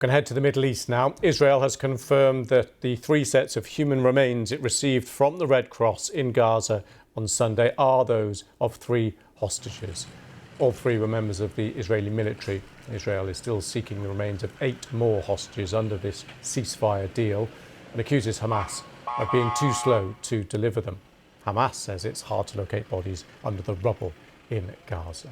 Going to head to the Middle East now. Israel has confirmed that the 3 sets of human remains it received from the Red Cross in Gaza on Sunday are those of 3 hostages. All 3 were members of the Israeli military. Israel is still seeking the remains of 8 more hostages under this ceasefire deal and accuses Hamas of being too slow to deliver them. Hamas says it's hard to locate bodies under the rubble in Gaza.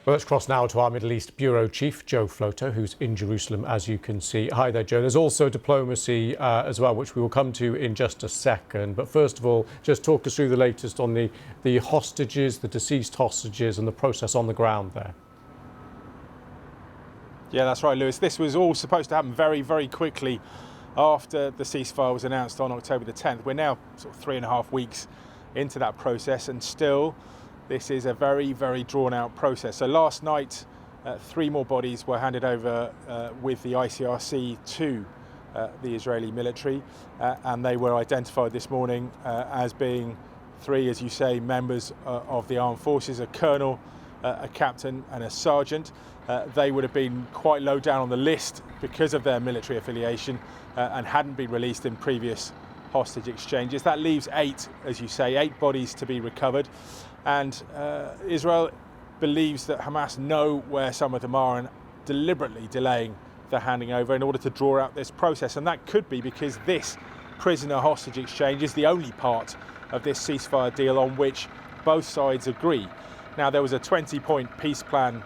Well, let's cross now to our Middle East Bureau Chief, Joe Floto, who's in Jerusalem, as you can see. Hi there, Joe. There's also diplomacy as well, which we will come to in just a second. But first of all, just talk us through the latest on the hostages, the deceased hostages and the process on the ground there. Yeah, that's right, Lewis. This was all supposed to happen very, very quickly after the ceasefire was announced on October the 10th. We're now sort of 3.5 weeks into that process, and still this is a very, very drawn-out process. So last night, 3 more bodies were handed over with the ICRC to the Israeli military, and they were identified this morning as being 3, as you say, members of the armed forces, a colonel, a captain and a sergeant. They would have been quite low down on the list because of their military affiliation and hadn't been released in previous hostage exchanges. That leaves 8, as you say, 8 bodies to be recovered. And Israel believes that Hamas know where some of them are and deliberately delaying the handing over in order to draw out this process. And that could be because this prisoner hostage exchange is the only part of this ceasefire deal on which both sides agree. Now, there was a 20-point peace plan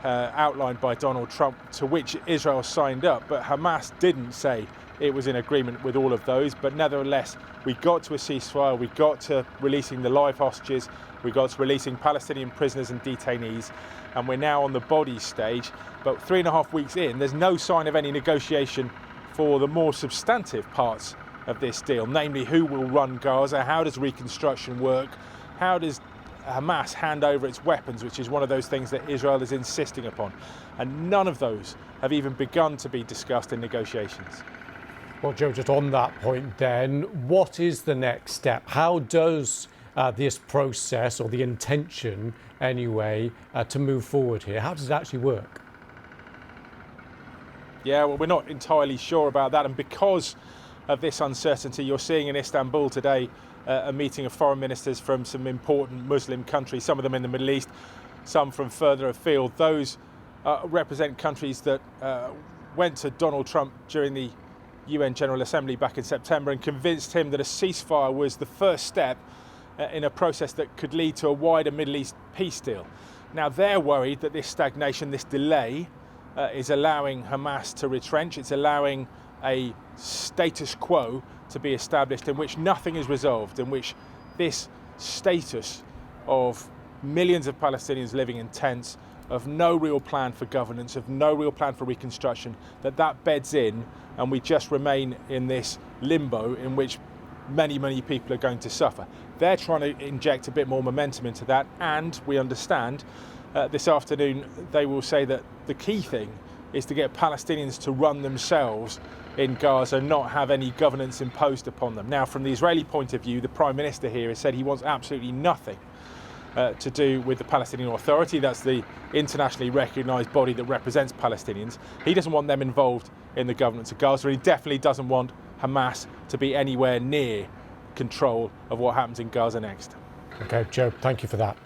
outlined by Donald Trump to which Israel signed up, but Hamas didn't say it was in agreement with all of those. But nevertheless, we got to a ceasefire, we got to releasing the live hostages, we got to releasing Palestinian prisoners and detainees, and we're now on the body stage. But 3.5 weeks in, there's no sign of any negotiation for the more substantive parts of this deal, namely who will run Gaza, how does reconstruction work, how does Hamas hand over its weapons, which is one of those things that Israel is insisting upon. And none of those have even begun to be discussed in negotiations. Well, Joe, just on that point then, what is the next step? How does this process, or the intention anyway, to move forward here, how does it actually work? Yeah, well, we're not entirely sure about that. And because of this uncertainty, you're seeing in Istanbul today a meeting of foreign ministers from some important Muslim countries, some of them in the Middle East, some from further afield. Those represent countries that went to Donald Trump during the UN General Assembly back in September and convinced him that a ceasefire was the first step in a process that could lead to a wider Middle East peace deal. Now, they're worried that this stagnation, this delay, is allowing Hamas to retrench. It's allowing a status quo to be established in which nothing is resolved, in which this status of millions of Palestinians living in tents, of no real plan for governance, of no real plan for reconstruction, that beds in, and we just remain in this limbo in which many, many people are going to suffer. They're trying to inject a bit more momentum into that, and we understand this afternoon they will say that the key thing is to get Palestinians to run themselves in Gaza, not have any governance imposed upon them. Now, from the Israeli point of view, the Prime Minister here has said he wants absolutely nothing to do with the Palestinian Authority. That's the internationally recognised body that represents Palestinians. He doesn't want them involved in the governance of Gaza, and he definitely doesn't want Hamas to be anywhere near control of what happens in Gaza next. OK, Joe, thank you for that.